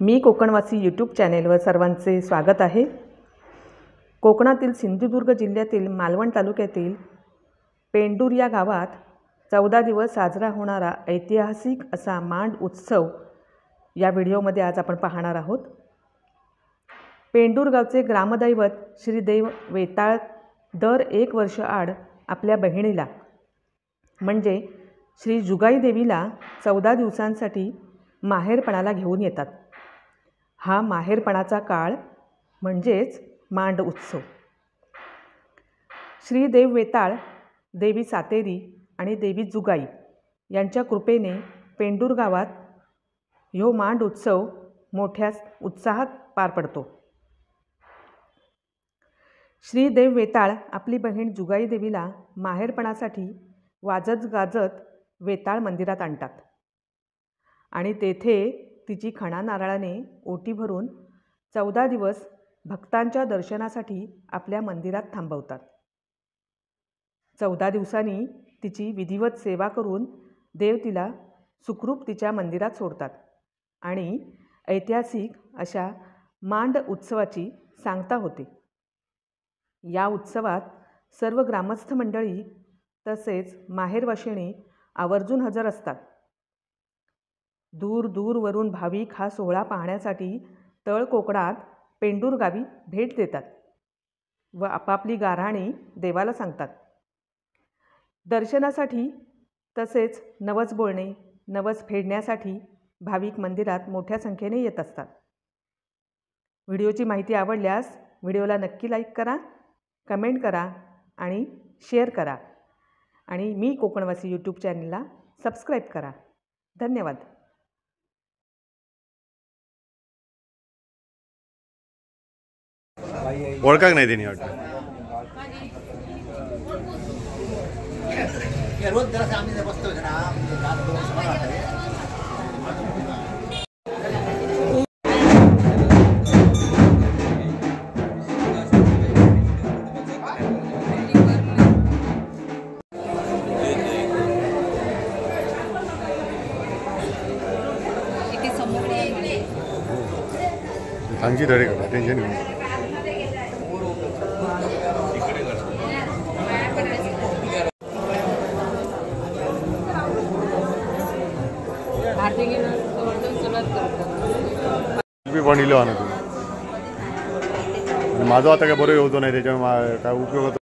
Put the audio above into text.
मी कोकणवासी YouTube चॅनेलवर सर्वांचे स्वागत आहे। कोकणातील सिंधुदुर्ग जिल्ह्यातील मालवण तालुक्यातील पेंडूर या गावात 14 दिवस साजरा होणारा ऐतिहासिक असा मांड उत्सव या व्हिडिओमध्ये आज आपण पाहणार आहोत। पेंडूर गावचे ग्रामदैवत श्री देव वेताळ दर 1 वर्ष आड आपल्या बहिणीला म्हणजे श्री जुगाई देवीला 14 दिवसांसाठी माहेरपणाला घेऊन येतात। हा माहेरपणाचा काळ म्हणजेच मांड उत्सव। श्री देव वेताळ, देवी सातेरी आणि देवी जुगाई यांच्या कृपेने पेंडूर गावात ह्यो मांड उत्सव मोठ्या उत्साहात पार पडतो। श्री देव वेताळ आपली बहीण जुगाई देवीला माहेरपणासाठी वाजत गाजत वेताळ मंदिरात आणतात आणि तेथे तिची खणा नारळाने ओटी भरून 14 दिवस भक्तांच्या दर्शनासाठी आपल्या मंदिरात थांबवतात। 14 दिवसांनी तिची विधिवत सेवा करून देव तिला सुखरूप तिच्या मंदिरात सोडतात आणि ऐतिहासिक अशा मांड उत्सवाची सांगता होते। या उत्सवात सर्व ग्रामस्थ मंडळी तसेच माहेरवाशिणी आवर्जून हजर असतात। दूर दूरवरून भाविक हा सोहळा पाहण्यासाठी तळ कोकणात पेंडूर गावी भेट देतात व आपापली गाऱ्हाणे देवाला सांगतात। दर्शनासाठी तसेच नवस बोलणे, नवस फेडण्यासाठी भाविक मंदिरात मोठ्या संख्येने येत असतात। व्हिडिओची माहिती आवडल्यास व्हिडिओला नक्की लाईक करा, कमेंट करा आणि शेअर करा आणि मी कोकणवासी यूट्यूब चॅनलला सबस्क्राईब करा। धन्यवाद। ओळखाक नाही त्यांनी वाटतं। सांगची धडे का टेन्शन घेऊन पण इलो आणतो माझं आता काय बरं होतो नाही त्याच्यामुळे काय उपयोग